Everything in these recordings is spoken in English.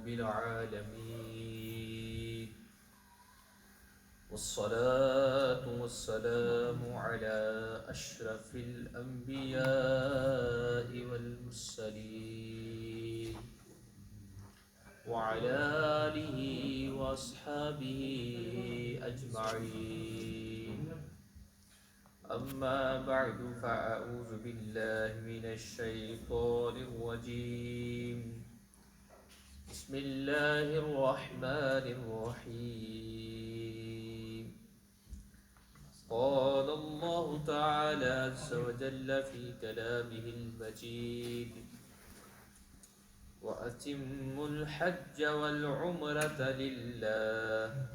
رب العالمين، والصلاة والسلام على أشرف الأنبياء والمرسلين وعلى آله وأصحابه أجمعين. أما بعد فأعوذ بالله من الشيطان الرجيم. بسم الله الرحمن الرحيم. قال الله تعالى عز وجل في كلامه المجيد: وأتموا الحج والعمرة لله.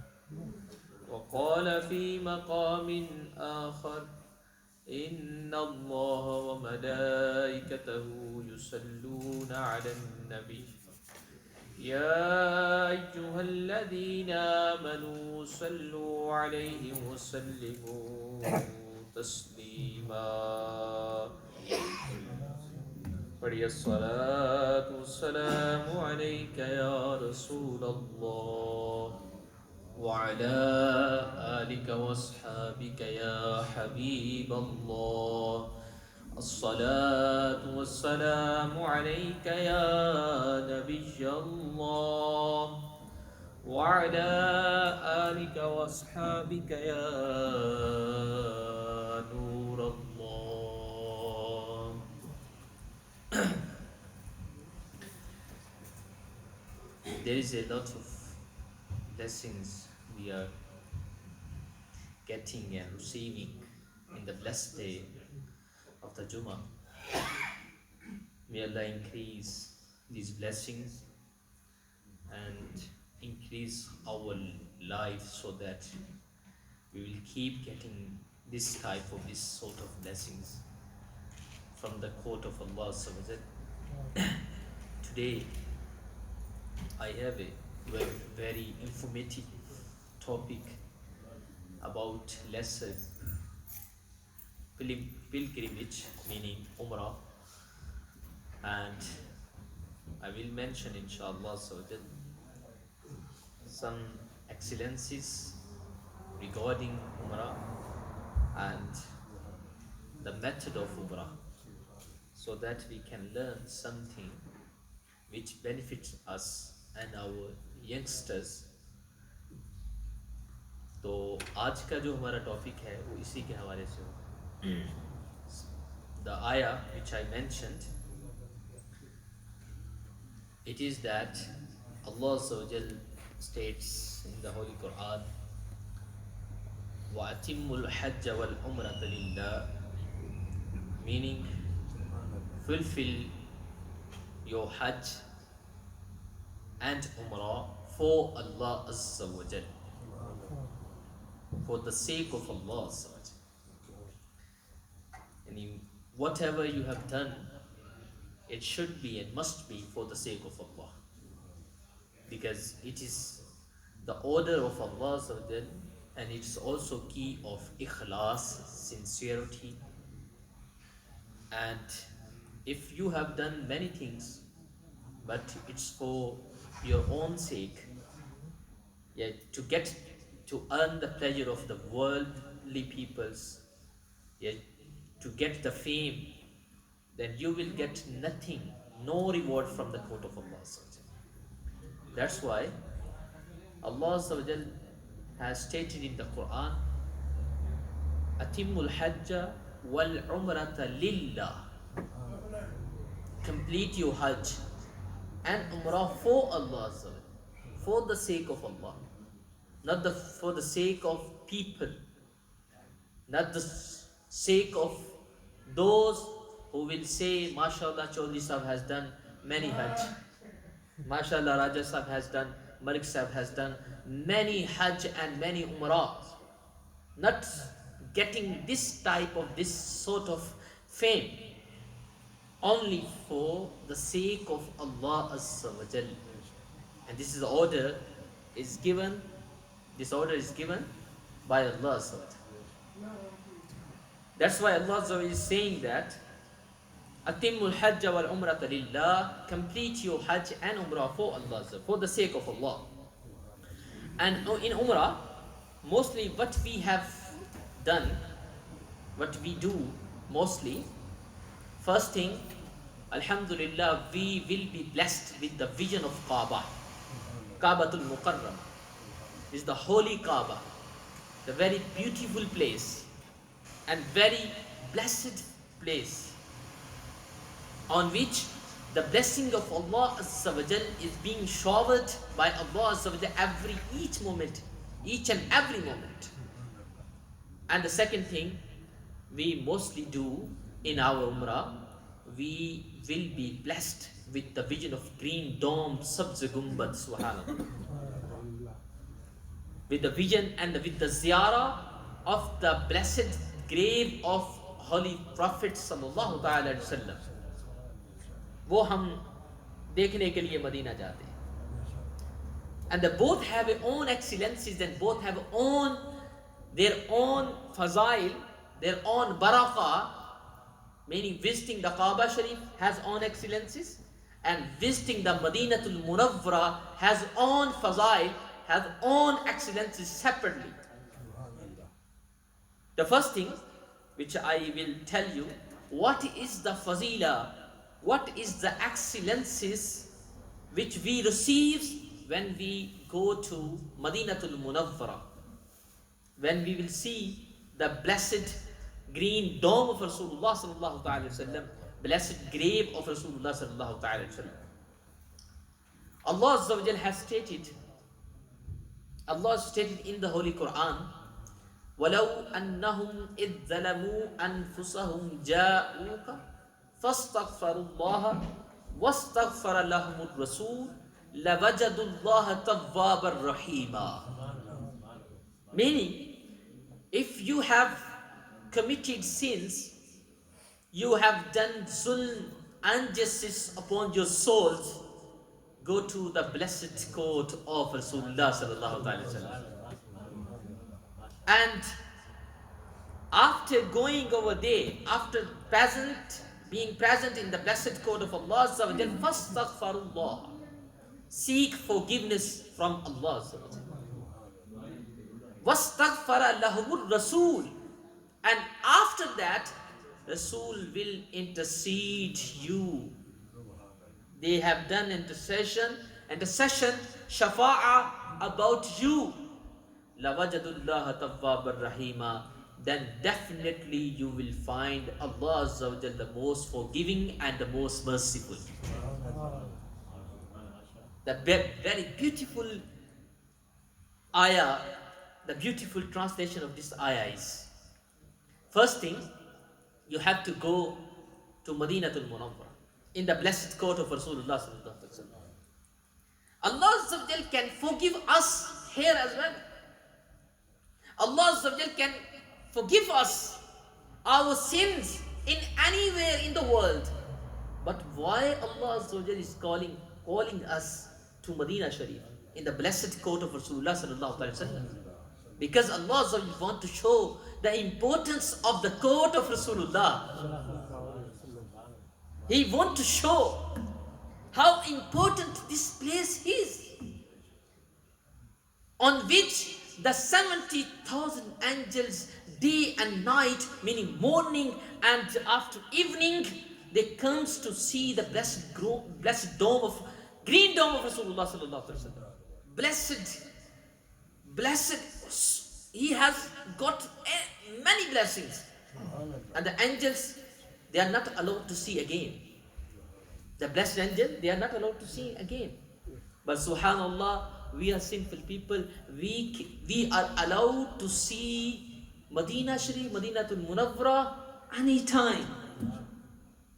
وقال في مقام آخر: إن الله وملائكته يصلون على النبي يا أيها الذين آمنوا صلوا عليه وسلموا تسليما. پڑھیے الصلاة والسلام عليك يا رسول الله وعلى آلك وأصحابك يا حبيب الله. الصلاة والسلام عليك يا نبي الله وعلى آلك وأصحابك يا نور الله. There is a lot of blessings we are getting and receiving in the blessed day of the Jummah. May Allah increase these blessings and increase our life so that we will keep getting this sort of blessings from the court of Allah. Today I have a very informative topic about lesser pilgrimage, meaning Umrah, and I will mention inshallah some excellencies regarding Umrah and the method of Umrah, so that we can learn something which benefits us and our youngsters. तो आज का जो हमारा topic है वो इसी के हवाले से होगा. The ayah which I mentioned, it is that Allah states in the Holy Quran, وَأَتِمُّ الْحَجَّ وَالْعُمْرَةَ لِلَّهِ, meaning fulfill your Hajj and Umrah for Allah Azza wa Jal, for the sake of Allah Azza wa Jal. And whatever you have done, it should be and must be for the sake of Allah, because it is the order of Allah Azza wa Jal, and it is also key of ikhlas, sincerity. And if you have done many things, but it's for your own sake, to earn the pleasure of the worldly peoples, to get the fame, then you will get nothing, no reward from the court of Allah. That's why Allah has stated in the Quran, Atimul Hajja wal Umrata lillah, complete your Hajj and Umrah for Allah, for the sake of Allah, not for the sake of people, not the sake of those who will say, MashaAllah, Chaudhry Sahib has done many Hajj, MashaAllah, Raja Sahib has done, Malik Sahib has done many Hajj and many Umrahs, not getting this sort of fame, only for the sake of Allah Azza wa Jal. And this order is given by Allah Azza wa Jal. That's why Allah Azza wa Jal is saying that Atimul Hajj wal Umrata lillah. Complete your Hajj and Umrah for Allah, for the sake of Allah. And in Umrah, mostly what we have done, what we do mostly, first thing, Alhamdulillah, we will be blessed with the vision of Kaaba. Kaabatul Mukarram is the holy Kaaba, the very beautiful place and very blessed place on which the blessing of Allah Azza wa Jal is being showered by Allah Azza wa Jal each and every moment. And the second thing we mostly do in our Umrah, we will be blessed with the vision of green dome, Sabz Gumbad, subhanallah. With the vision and with the ziyarah of the blessed grave of Holy Prophet sallallahu alaihi wasallam. वो हम देखने के लिए Medina जाते हैं. And they both have their own excellencies and both have their own fazail, their own barakah, meaning visiting the Kaaba Sharif has own excellencies and visiting the Madinatul Munawwara has own fazail, has own excellences separately. The first thing which I will tell you, what is the fazila, what is the excellences which we receive when we go to Madinatul Munawwara, when we will see the blessed green dome of Rasulullah sallallahu alaihi wasallam, blessed grave of Rasulullah sallallahu alaihi wasallam. Allah Azza wa Jal has stated, Allah stated in the Holy Quran, وَلَوْ أَنَّهُمْ إِذْ ظَلَمُوا أَنفُسَهُمْ جَاءُوكَ فَاسْتَغْفَرُوا اللَّهَ وَاسْتَغْفَرَ لَهُمُ الرَّسُولُ لَوَجَدُوا اللَّهَ تَوَّابًا رَحِيمًا. Meaning, if you have committed sins, you have done zulm, injustice upon your souls, go to the blessed court of Rasulullah sallallahu alaihi wasallam. And after going over there, after being present in the blessed court of Allah azza wa jalla, fastaghfirullah, seek forgiveness from Allah azza wa jalla. Wastaghfara lahumur rasul, and after that Rasul will intercede you. They have done intercession, shafa'a about you. Lawajadullah tawwabar rahima. Then definitely you will find Allah Azza wa Jalla the most forgiving and the most merciful. The very beautiful ayah, the beautiful translation of this ayah is, first thing, you have to go to Madinatul Munawwara, in the blessed court of Rasulullah sallallahu alaihi wasallam. Allah Azza wa Jal can forgive us here as well. Allah Azza wa Jal can forgive us our sins in anywhere in the world. But why Allah Azza wa Jal is calling us to Madinah Sharif, in the blessed court of Rasulullah sallallahu alaihi wasallam? Because Allah Azza wa Jal wants to show the importance of the court of Rasulullah. He wants to show how important this place is, on which the 70,000 angels day and night, meaning morning and after evening, they comes to see the blessed dome of green dome of Rasulullah sallallahu alaihi wasallam. Blessed, he has got many blessings, and the angels, they are not allowed to see again. The blessed angel, they are not allowed to see again. But subhanallah, we are sinful people. We are allowed to see Madinah Sharif, Madinatul Munawwara anytime.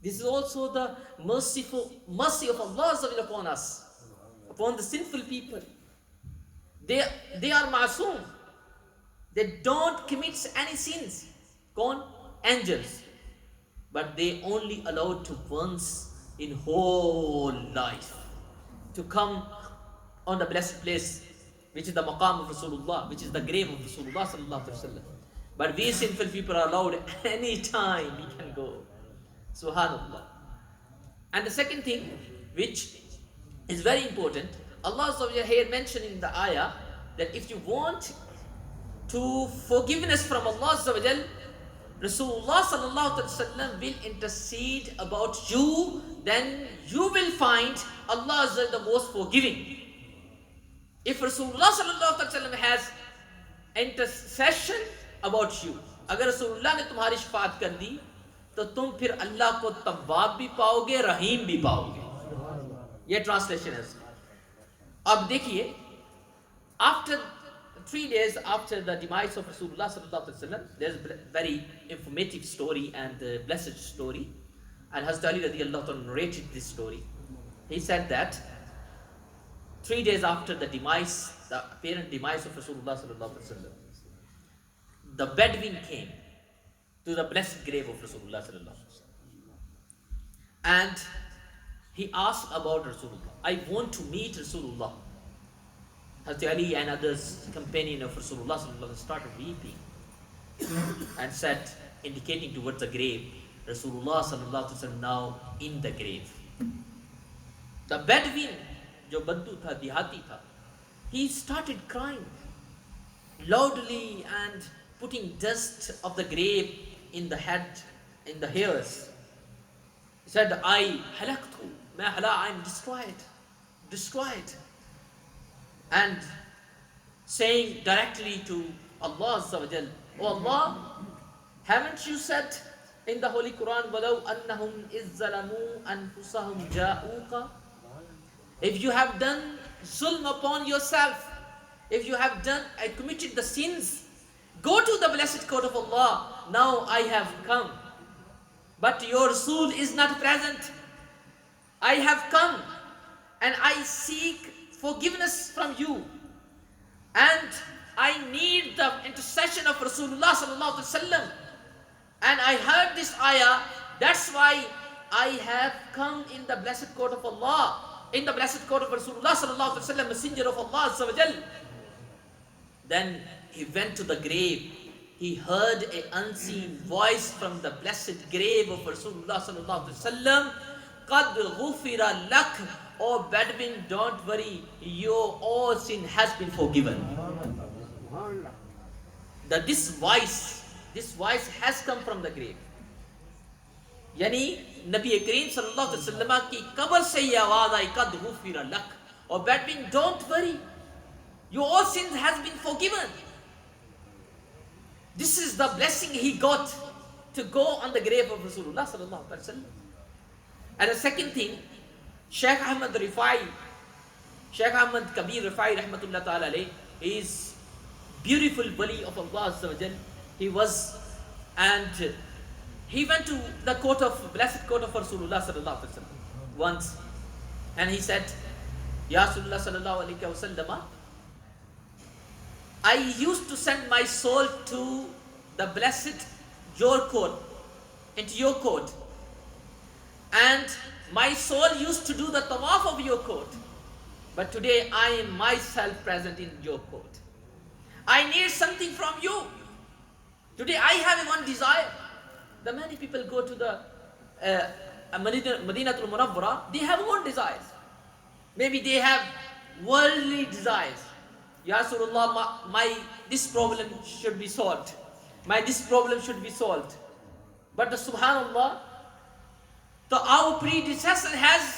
This is also the mercy of Allah upon us, upon the sinful people. They are masoom. They don't commit any sins. Gone angels. But they only allowed to once in whole life to come on the blessed place, which is the maqam of Rasulullah, which is the grave of Rasulullah sallallahu alaihi wasallam. But we sinful people are allowed any time we can go. Subhanallah. And the second thing, which is very important, Allah Subhanahu wa ta'ala here mentioned in the ayah that if you want to forgiveness from Allah Subhanahu wa ta'ala, Rasulullah sallallahu alaihi wasallam will intercede about you, then you will find Allah is the most forgiving. If Rasulullah sallallahu alaihi wasallam has intercession about you, अगर रसूलुल्लाह ने तुम्हारी शफाअत कर दी तो तुम फिर अल्लाह को तव्वाब भी पाओगे, रहीम भी पाओगे. ये ट्रांसलेशन है. अब देखिए, after 3 days after the demise of Rasulullah sallallahu alaihi wasallam, there's a very informative story and a blessed story, and Hazrat Ali radiyallahu anhu narrated this story. He said that 3 days after the demise, the apparent demise of Rasulullah sallallahu alaihi wasallam, the Bedouin came to the blessed grave of Rasulullah sallallahu alaihi wasallam, and he asked about Rasulullah. I want to meet Rasulullah. Hazrat Ali and others, companion of Rasulullah sallallahu alaihi wasallam, started weeping and said, indicating towards the grave, Rasulullah sallallahu alaihi wasallam now in the grave. The Bedouin, जो बद्दू था, देहाती था, he started crying loudly and putting dust of the grave in the head, in the hairs. He said, I am destroyed. And saying directly to Allah Azza wa Jal, Oh Allah, haven't you said in the Holy Quran, وَلَوْ أَنَّهُمْ إِذْ ظَلَمُوا أَنفُسَهُمْ جَاءُوكَ? If you have done zulm upon yourself, if you have committed the sins, go to the blessed court of Allah. Now I have come, but your Rasul is not present. I have come and I seek forgiveness from you, and I need the intercession of Rasulullah sallallahu alaihi wasallam. And I heard this ayah, that's why I have come in the blessed court of Allah, in the blessed court of Rasulullah sallallahu alaihi wasallam, messenger of Allah azza wa jal. Then he went to the grave. He heard an unseen voice from the blessed grave of Rasulullah sallallahu alaihi wasallam. Qad ghufira lak, O Bedouin, don't worry, your all sin has been forgiven. That this voice has come from the grave. यानी नबी करीम सल्लल्लाहु अलैहि वसल्लम की कब्र से ये आवाज आई, कद गुफिर luck, O Bedouin, don't worry, your all sins has been forgiven. This is the blessing he got to go on the grave of Rasulullah sallallahu alaihi wasallam. And the second thing, Shaykh Ahmad Kabir Rifai rahmatullah ta'ala alayh, is beautiful wali of Allah azza wa jal. He went to the blessed court of Rasulullah sallallahu alaihi wasallam once, and he said, Ya Rasulullah sallallahu alaihi wasallam, I used to send my soul to the blessed your court, into your court, and my soul used to do the tawaf of your court, but today I am myself present in your court. I need something from you. Today I have one desire. The many people go to the Madinatul Munawwara, they have own desires. Maybe they have worldly desires. Ya Rasulullah, this problem should be solved. This problem should be solved. But subhanallah, our predecessor has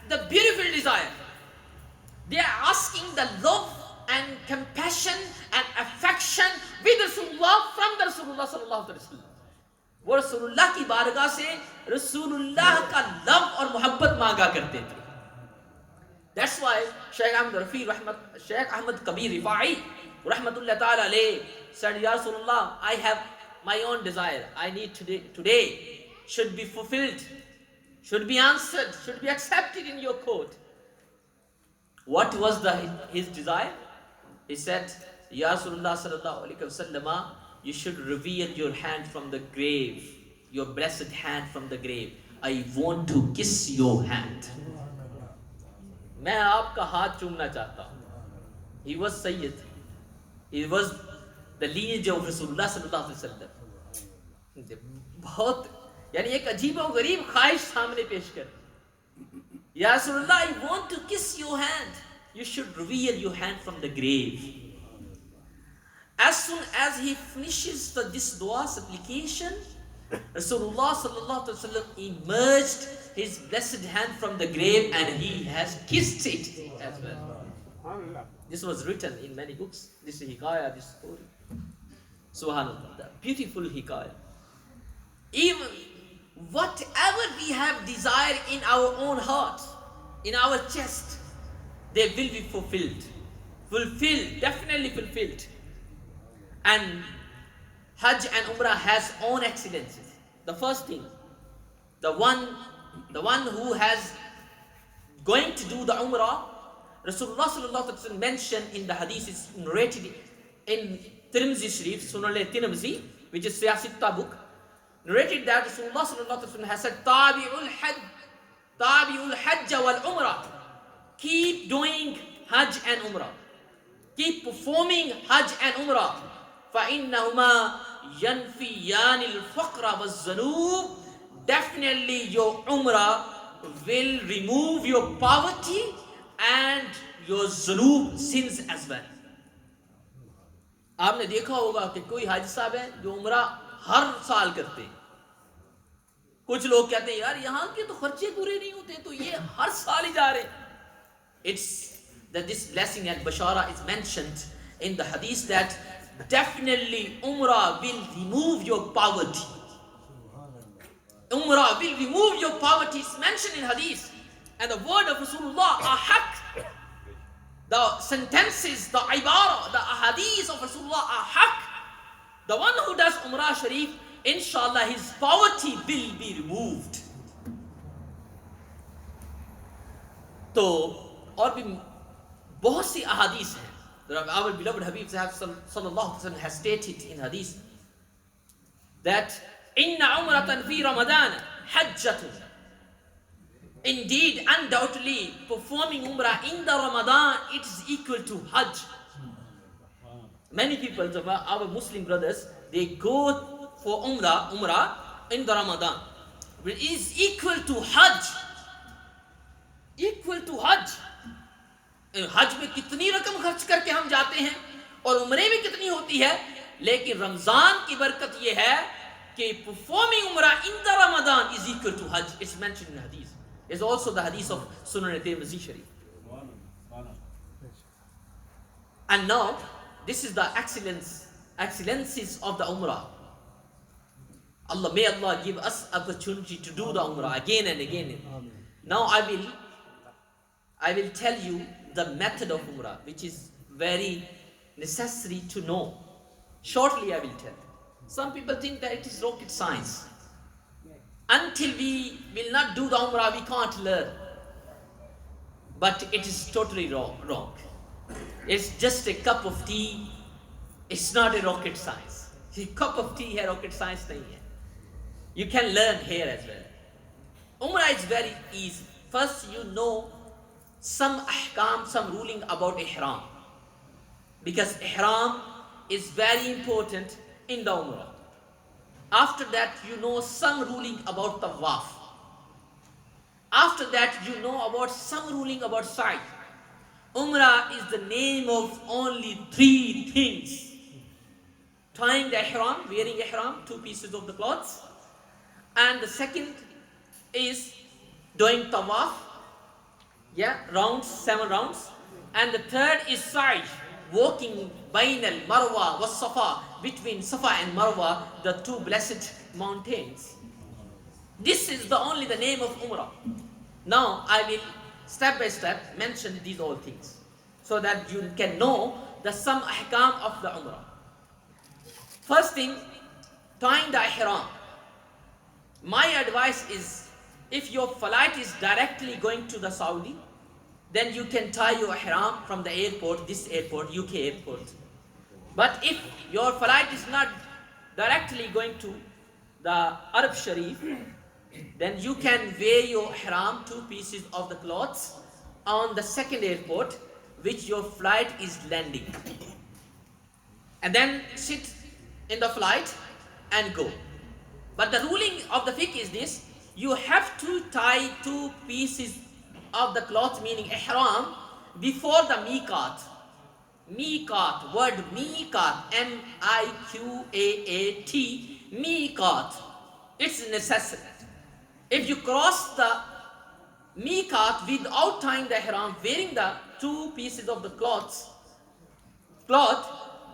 the beautiful desire. They are asking the love and compassion and affection with Rasulullah from the Rasulullah sallallahu alaihi wasallam. वो रसूलुल्लाह की बारगाह से रसूलुल्लाह का love और मोहब्बत मांगा करते थे. That's why Shaykh Ahmad Kabir Rifai rahmatullah ta'ala alayh said, Ya Rasulullah, I have my own desire. I need today should be fulfilled, should be answered, should be accepted in your court. What was his desire? He said, Ya Rasulullah sallallahu alaihi wasallam, you should reveal your hand from the grave, your blessed hand from the grave. I want to kiss your hand. मैं आपका हाथ चूमना चाहता हूँ. He was Sayyid. He was the lineage of Rasulullah sallallahu alaihi wasallam. बहुत यानी एक अजीब और गरीब ख्वाहिश सामने पेश कर. Ya Rasulullah, I want to kiss your hand. You should reveal your hand from the grave. As soon as he finishes this dua supplication, Rasulullah sallallahu alaihi wasallam emerged his blessed hand from the grave and he has kissed it as well. This was written in many books. This hikayah, this story. Subhanallah, the beautiful hikayah. Even whatever we have desire in our own heart, in our chest, they will be fulfilled. Fulfilled, definitely fulfilled. And Hajj and Umrah has own excellences. The first thing, the one who has going to do the Umrah, Rasulullah sallallahu alaihi wasallam mentioned in the hadith, is narrated in Tirmidhi Sharif, Sunan al-Tirmidhi, which is Siyasitta book, narrated that Rasulullah sallallahu alaihi wasallam has said, Tabi'ul Hajj wal Umrah. Keep doing Hajj and Umrah. Keep performing Hajj and Umrah. فَإِنَّهُمَا يَنْفِيَانِ الْفَقْرَ وَالذُّنُوبِ. Definitely your Umrah will remove your poverty and your zunub, sins as well. आपने देखा होगा कि कोई हाजी साहब है जो उम्रा हर साल करते हैं. कुछ लोग कहते हैं यार यहाँ के तो खर्चे पूरे नहीं होते तो ये हर साल ही जा रहे. It's that this blessing and bashara is mentioned in the hadith that definitely Umrah will remove your poverty. Umrah will remove your poverty. It's mentioned in hadith. And the word of Rasulullah are haqq. The sentences, the ibara, the ahadith of Rasulullah are haqq. The one who does Umrah Sharif, inshallah, his poverty will be removed. तो और भी बहुत सी ahadith हैं. Our beloved Habib sallallahu alaihi wasallam has stated in hadith that inna umratan fi Ramadan hajjatun. Indeed, undoubtedly, performing Umrah in the Ramadan, it is equal to Hajj. Many people, our Muslim brothers, they go for Umrah in the Ramadan. It is equal to Hajj. Equal to Hajj. हज में कितनी रकम खर्च करके हम जाते हैं और उम्रे में कितनी होती है, लेकिन रमजान की बरकत ये है कि performing Umrah in the Ramadan is equal to Hajj. It's mentioned in hadith. It's also the hadith of Sunan al-Tirmidhi Sharif. And now, this is the excellences of the Umrah. May Allah give us opportunity to do the Umrah again and again. Now I will tell you the method of Umrah, which is very necessary to know. Shortly I will tell. Some people think that it is rocket science. Until we will not do the Umrah, we can't learn. But it is totally wrong. It's just a cup of tea. It's not a rocket science. A cup of tea है rocket science नहीं है. You can learn here as well. Umrah is very easy. First you know some ahkam, some ruling about ihram. Because ihram is very important in the Umrah. After that, you know some ruling about tawaf. After that, you know about some ruling about sa'i. Umrah is the name of only 3 things. Tying the ihram, wearing ihram, 2 pieces of the clothes. And the second is doing tawaf. Rounds, 7 rounds. And the third is sa'i, walking bain al-Marwa was Safa, between Safa and Marwa, the 2 blessed mountains. This is only the name of Umrah. Now I will step by step mention these all things so that you can know the some ahkam of the Umrah. First thing, tying the ihram. My advice is, if your flight is directly going to the Saudi, then you can tie your ihram from the airport, this airport, UK airport. But if your flight is not directly going to the Arab Sharif, then you can wear your ihram, 2 pieces of the clothes, on the second airport, which your flight is landing. And then sit in the flight and go. But the ruling of the fiqh is this, you have to tie two pieces of the cloth, meaning ihram, before the miqat. Miqat, word miqat, M-I-Q-A-A-T, miqat. It's necessary. If you cross the miqat without tying the ihram, wearing the two pieces of the cloth,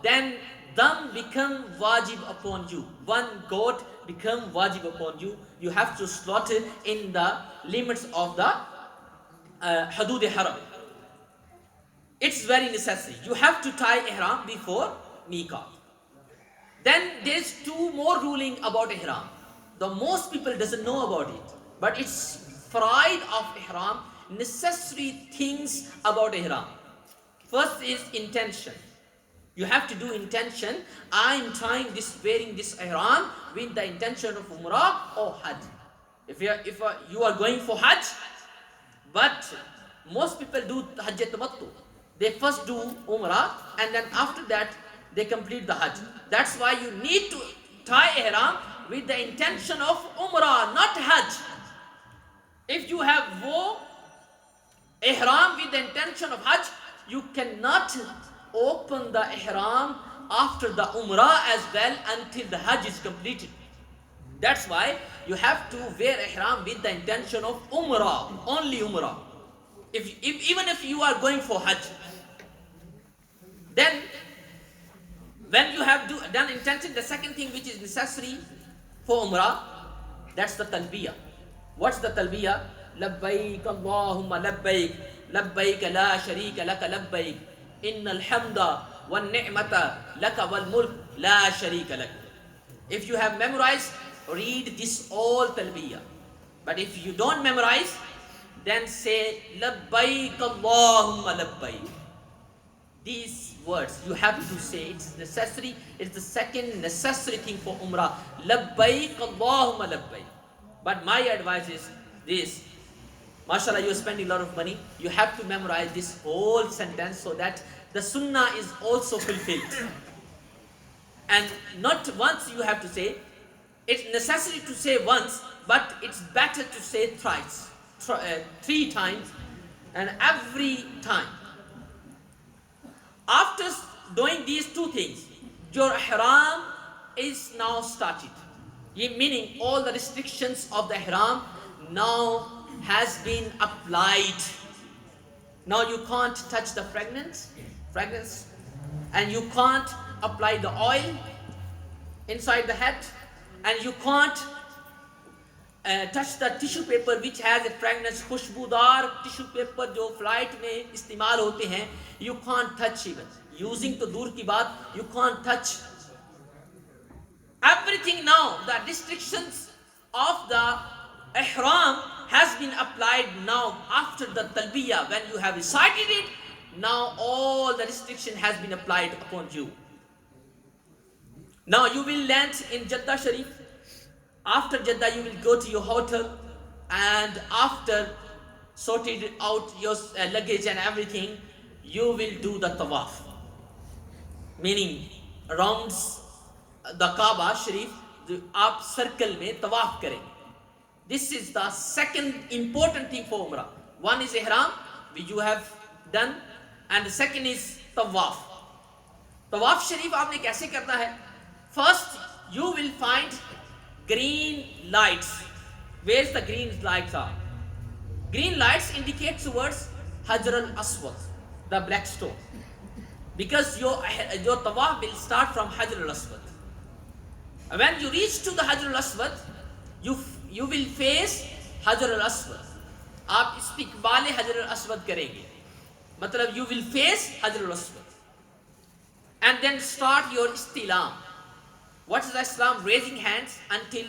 then dam become wajib upon you. One goat become wajib upon you. You have to slaughter in the limits of the hudud haram. It's very necessary. You have to tie ihram before miqat. Then there's two more ruling about ihram. The most people doesn't know about it, but it's faraid of ihram, necessary things about ihram. First is intention. You have to do intention. I'm tying this, wearing this ihram with the intention of umrah or hajj. If you are going for hajj, but most people do hajj tamattu. They first do umrah and then after that they complete the hajj. That's why you need to tie ihram with the intention of umrah, not hajj. If you have wore ihram with the intention of hajj, you cannot open the ihram after the umrah as well until the hajj is completed. That's why you have to wear ihram with the intention of umrah, only umrah. Even if you are going for hajj, then when you have done intention, the second thing which is necessary for umrah, that's the talbiyah. What's the talbiyah? Labbaik Allahumma labbaik, labbaik la sharika laka labbaik, innal hamda wan ni'mata laka wal mulk la sharika lak. If you have memorized, read this all talbiyah. But if you don't memorize, then say labbaik Allahumma labbaik. These words you have to say. It's necessary. It's the second necessary thing for umrah. Labbaik Allahumma labbaik. But my advice is this. MashaAllah, you are spending a lot of money. You have to memorize this whole sentence so that the sunnah is also fulfilled. And not once you have to say. It's necessary to say once, but it's better to say thrice, 3 times, and every time. After doing these two things, your ihram is now started. Meaning all the restrictions of the ihram now has been applied. Now you can't touch the fragrance, and you can't apply the oil inside the head, and you can't touch the tissue paper which has a fragrance. खुशबूदार tissue paper जो flight में इस्तेमाल होते हैं, you can't touch even. Using तो दूर की बात, you can't touch. Everything now, the restrictions of the ihram has been applied now after the talbiyah. When you have recited it, now all the restriction has been applied upon you. Now you will land in Jeddah Sharif. After Jeddah, you will go to your hotel, and after sorted out your luggage and everything, you will do the tawaf. Meaning, around the Kaaba Sharif, आप circle में tawaf करेंगे. This is the second important thing for Umrah. One is ihram, which you have done, and the second is tawaf. Tawaf Sharif आपने कैसे करना है? First, you will find green lights. Where's the green lights are? Green lights indicate towards Hajar al-Aswad, the black stone. Because your tawaf will start from Hajar al-Aswad. When you reach to the Hajar al-Aswad, you will face Hajar al-Aswad. आप इस्तिक़बाल Hajar al-Aswad करेंगे. मतलब you will face Hajar al-Aswad. And then start your istilam. What is Islam? Raising hands until,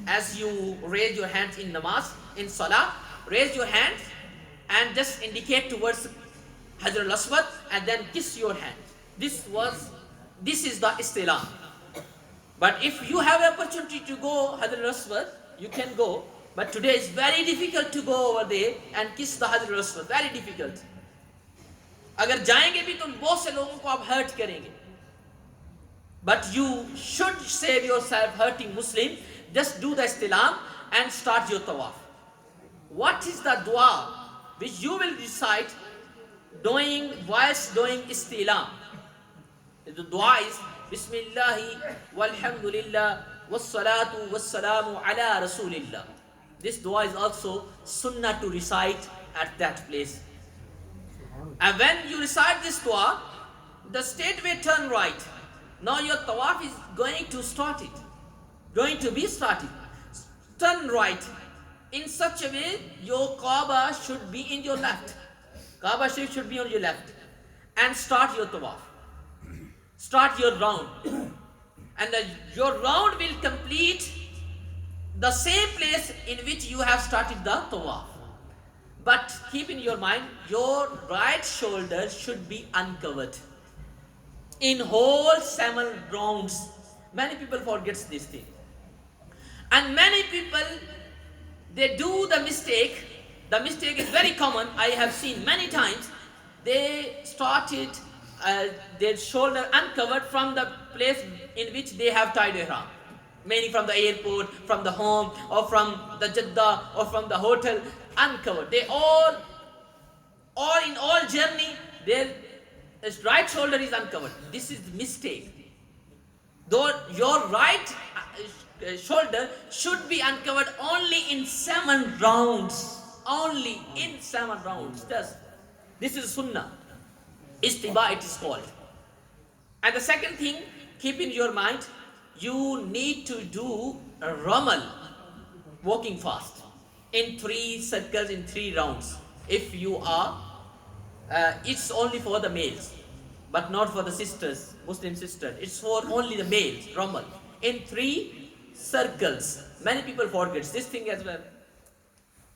as you raise your hands in namaz, in salah, raise your hands and just indicate towards Hajar al-Aswad and then kiss your hand. This is the istilam. But if you have opportunity to go Hajar al-Aswad, you can go. But today it's very difficult to go over there and kiss the Hajar al-Aswad. Very difficult. अगर जाएंगे भी तो बहुत से लोगों को आप hurt करेंगे. But you should save yourself hurting Muslim. Just do the istilam and start your tawaf. What is the dua which you will recite whilst doing istilam? The dua is Bismillahi walhamdulillah wassalatu wassalamu ala rasulillah. This dua is also sunnah to recite at that place. And when you recite this dua, the straightway turn right. Now your tawaf is going to start it. Going to be started. Turn right. In such a way, your Kaaba should be in your left. Kaaba should be on your left. And start your tawaf. Start your round. And your round will complete the same place in which you have started the tawaf. But keep in your mind, your right shoulder should be uncovered. In whole 7 rounds. Many people forget this thing. And many people, they do the mistake. The mistake is very common. I have seen many times. They started their shoulder uncovered from the place in which they have tied ihram. Mainly from the airport, from the home, or from the Jeddah, or from the hotel, uncovered. They all in all journey, their right shoulder is uncovered. This is mistake. Though your right shoulder should be uncovered only in 7 rounds. Only in 7 rounds. This is sunnah. Istiba it is called. And the second thing, keep in your mind, you need to do a ramal, walking fast, in 3 circles, in 3 rounds. If you are, it's only for the males, but not for the sisters, Muslim sisters. It's for only the males, ramal, in 3 circles. Many people forget this thing as well.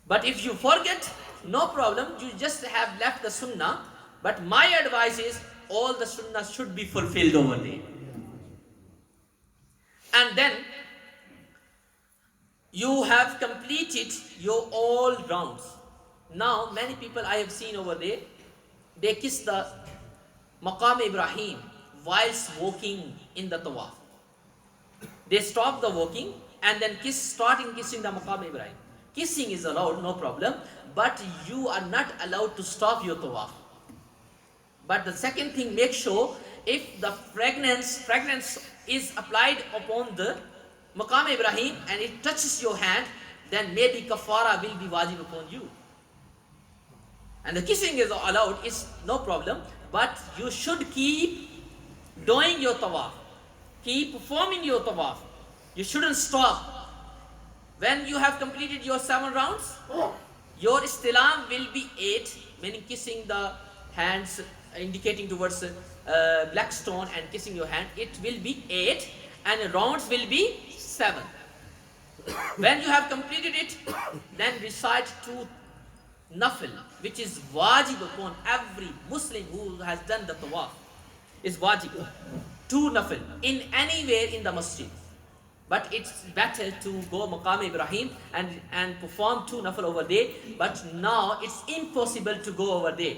But if you forget, no problem, you just have left the sunnah. But my advice is, all the sunnah should be fulfilled over there. And then, you have completed your all rounds. Now, many people I have seen over there, they kiss the Maqam Ibrahim whilst walking in the tawaf. They stop the walking and then starting kissing the Maqam Ibrahim. Kissing is allowed, no problem, but you are not allowed to stop your tawaf. But the second thing, make sure if the fragrance is applied upon the Maqam Ibrahim and it touches your hand, then maybe kafara will be wajib upon you. And the kissing is allowed, is no problem, but you should keep doing your tawaf. Keep performing your tawaf. You shouldn't stop. When you have completed your 7 rounds, your istilam will be 8, meaning kissing the hands, indicating towards black stone and kissing your hand. It will be 8 and rounds will be 7. When you have completed it, then recite 2 nafil, which is wajib upon every Muslim who has done the tawaf. Is wajib. 2 nafil in anywhere in the masjid. But it's better to go Maqam Ibrahim and perform 2 nafil over there. But now it's impossible to go over there.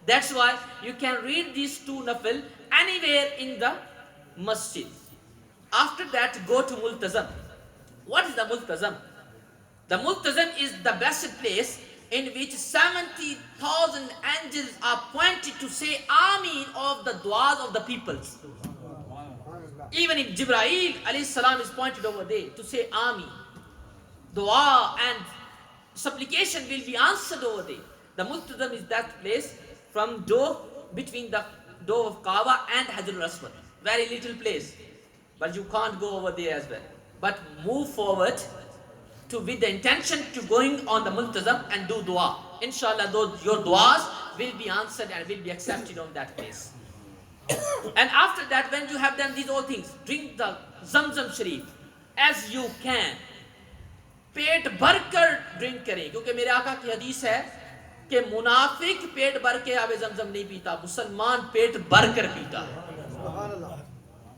That's why you can read these 2 nafil anywhere in the masjid. After that, go to Multazam. What is the Multazam? The Multazam is the blessed place in which 70,000 angels are pointed to say Ameen of the du'as of the peoples. Even if Jibreel alayhi salam is pointed over there to say Ameen, dua and supplication will be answered over there. The Multazam is that place from door, between the door of Kaaba and Hajar al-Aswad. Very little place, but you can't go over there as well. But move forward with the intention to going on the Multazam and do dua. Inshallah, your duas will be answered and will be accepted on that place. And after that, when you have done these all things, drink the Zamzam Sharif as you can. पेट भरकर drink करें, क्योंकि मेरे आका की हदीस है कि मुनाफिक पेट भर के आबे जमजम नहीं पीता, मुसलमान पेट भरकर पीता है.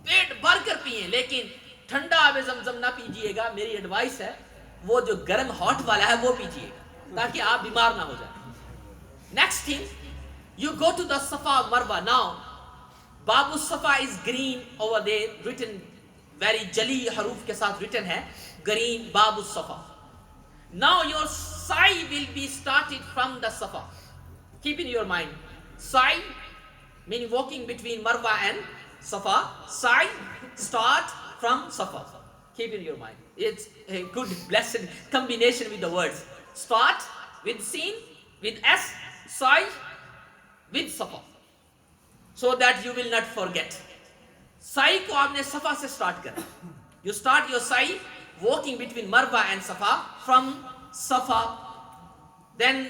पेट भरकर पिए, लेकिन ठंडा आबे जमजम ना पीजिएगा. मेरी एडवाइस है, वो जो गर्म हॉट वाला है वो पीजिएगा, ताकि आप बीमार ना हो जाए. Next thing, you go to the Safa Marwa. Now, Babu Safa is green over there, written very jali haruf के साथ written है, green Babu Safa. Now your sa'i will be started from the Safa. Keep in your mind, sa'i meaning walking between Marwa and Safa. Sa'i start from Safa. Keep in your mind. It's a good blessed combination with the words. Start with sin, with S, sa'i, with Safa. So that you will not forget. Sa'i को आपने Safa से start करना. You start your sa'i walking between Marwa and Safa from Safa. Then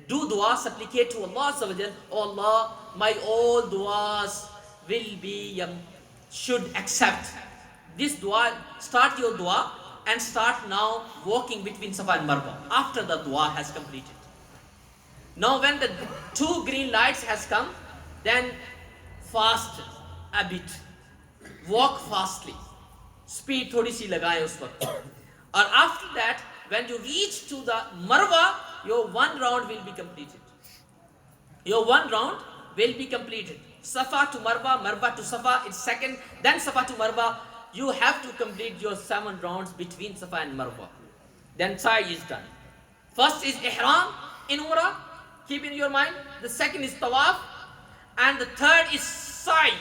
do dua, supplicate to Allah Azza wa Jal. Oh Allah, my all duas will be, should accept. This dua, start your dua and start now walking between Safa and Marwa after the dua has completed. Now when the 2 green lights has come, then fast a bit. Walk fastly. Speed थोड़ी सी लगाएं उस वक्त. Or after that, when you reach to the Marwa, your 1 round will be completed. Your 1 round will be completed. Safa to Marwa, Marwa to Safa, it's second. Then Safa to Marwa. You have to complete your 7 rounds between Safa and Marwa. Then sa'i is done. First is ihram in Umrah. Keep in your mind. The second is tawaf. And the third is sa'i,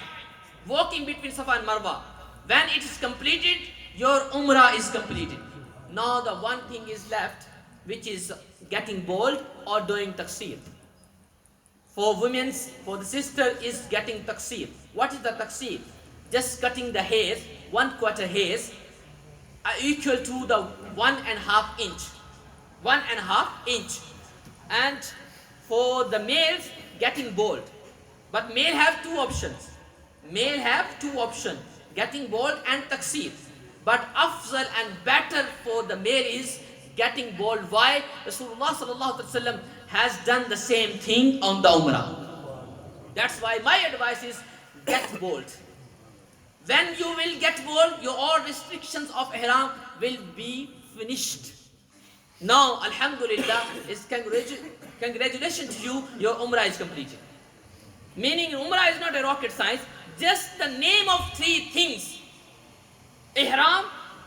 walking between Safa and Marwa. When it is completed, your Umrah is completed. Now the one thing is left, which is getting bald or doing taqseer. For women, for the sister is getting taqseer. What is the taqseer? Just cutting the hairs, 1/4 hairs, equal to the 1.5 inch. 1.5 inch. And for the males, getting bald. But male have 2 options. Male have 2 options, getting bald and taqseer. But afzal and better for the male is getting bald. Why? Rasulullah sallallahu alaihi wasallam has done the same thing on the Umrah. That's why my advice is get bald. When you will get bald, your all restrictions of ihram will be finished. Now, alhamdulillah, is congratulations to you, your Umrah is completed. Meaning Umrah is not a rocket science, just the name of 3 things. Ihram,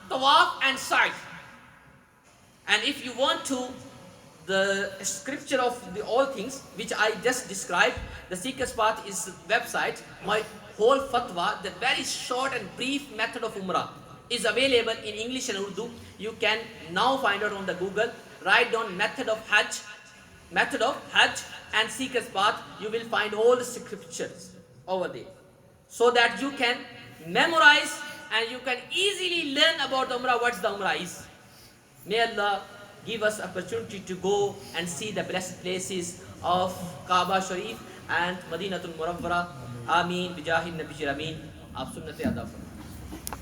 Tawaf and Sa'i. And if you want to, the scripture of the all things which I just described, the Seeker's Path is website. My whole fatwa, the very short and brief method of Umrah is available in English and Urdu. You can now find out on the Google. Write down method of Hajj and Seeker's Path. You will find all the scriptures over there, so that you can memorize and you can easily learn about the Umrah, what the Umrah is. May Allah give us opportunity to go and see the blessed places of Kaaba Sharif and Madinatul Munawwara. Ameen. Bijahi Nabi Ameen. Aap sunnate ada farmaye.